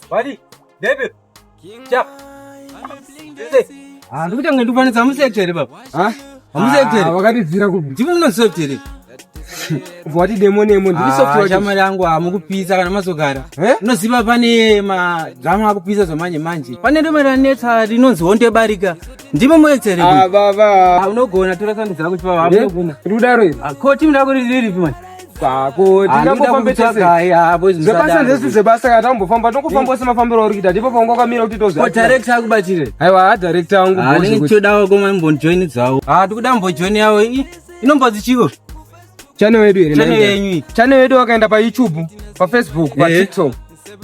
Buddy, David. Chap. Ndukuti ngendufanisa musektere baba. Musektere. Wakati zira ku. Ndivuna software. Wati demoni ndi software chama yangu amukupisa kana mazogara. Unoziva pane drama akupisa zvamanje manje. Pane ndomera netsa rinonzi honde barika. Ndimo musektere. Baba. Unogona tora sandizira kuchipa unogona. Rudaro iri. Koti mndako riri pimani. Kwako ndingambofamba zvebasa ndezvi zvebasa kana tambofamba tongofamba semafambiro uri kuita ndipo pangu akamira kuti toziva ko director akubatire aiwa director wangu ndinenge chodawo koma mbonjoin dzawo tikuda mbonjoin yawo inombodzi chivo channel yedu ere channel yenyu channel yedu wakaenda pa YouTube pa Facebook pa TikTok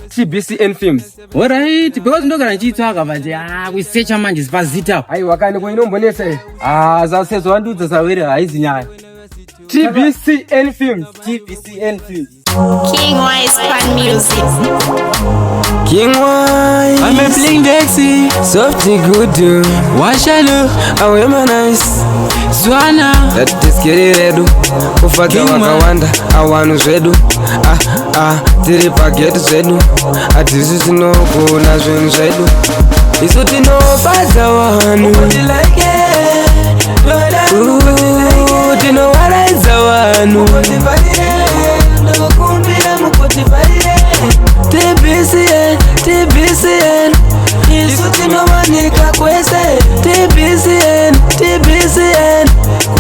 TBCN Films. Alright, because ndogara nchitsvaka manje kusearcha manje spazita aiwa kane ko inombonesa ere zasezwa wandudza sawere haizi nyaya TBCN Films. TBCN Films. King Wise Fan Music. King Wise. I'm a bling Dexy. Softy good do. Washalu. Awe nice. Zwana. That is redu. Ufata wakawanda. Awanu zedu. Tiri paget zedu. Atisi sinoko na zwen zedu. Isuti no baza wanu. Nobody like it. Tino waraiza wanu. TBCN, TBCN. Isuti no manika kwese. TBCN, TBCN.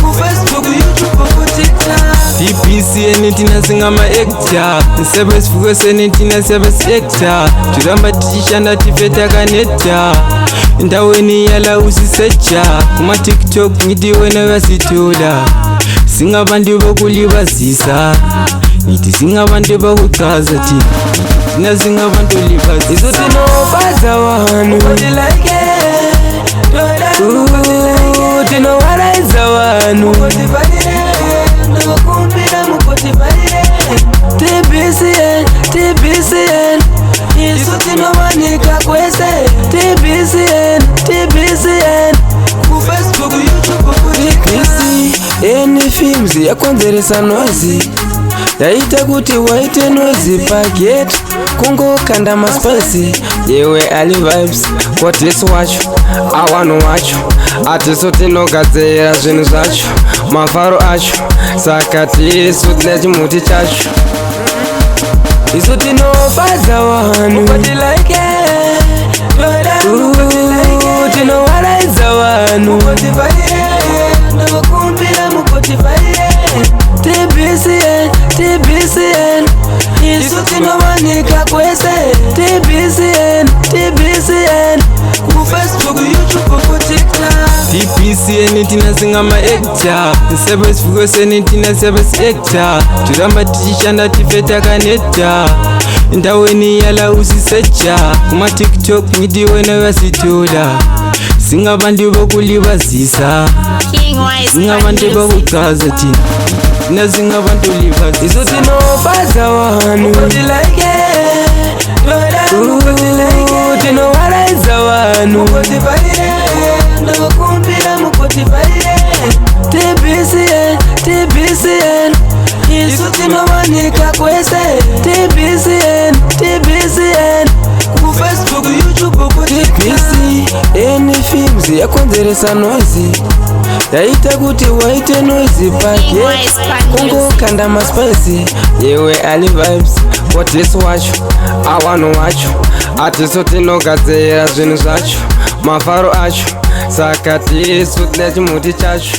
Ku Facebook, YouTube, ku TikTok. TBCN tinasinga ma-actor. Nsebesi fukoseni tinasebesi actor. Turamba tichishanda tifeta kaneta. Ndaweni yala usisecha. Kuma TikTok ngiti wena vasitola. Singa bantu bokulibazisa. Niti singa bantu bokuchaza ti. Tina singa bantu libazisa. Isuti no baza wanu. Tino waraiza wanu. TBCN, TBCN. Isuti no manika kwese. TBCN, TBCN. Ku Facebook, YouTube, ku TBCN Films yakonzeresa noise. Yaita kuti waite noise paget. Kungo kanda maspicy. Yewe ali vibes. Kotisi wacho, awanu wacho. Atiso tinogadzera zvinhu zvacho. Mafaro acho. Saka tisu tine chimuti chacho. Isu tinobadza wanu. Tinowaraidza wanu. TBCN, TBCN. Isu tinowanika kwese. TBCN, TBCN. Ku Facebook, YouTube, ku TikTok. TBCN tinasinga ma-actor. Nsebesi fukoseni tinasebesi actor. Turamba tichishanda tifeta kaneta. Ndaweni yala usisecha. Kuma TikTok ngiti wena vasitola. Singa bantu bokulibazisa. Singa bantu bokuchaza ti. Tina singa bantu libazisa. Isu tinobaza wanu. Tino waraiza wanu. TBCN, TBCN. Isu tinowanika kwese. TBCN, TBCN. Ku Facebook, YouTube, ku TBCN Films yakonzeresa noise. Yaita kuti waite noise paget. Kungo kanda maspicy. Yewe ali vibes. Kotisi wacho, awanu wacho. Atiso tinogadzera zvinhu zvacho. Mafaro acho. Saka tisu tine chimuti chacho.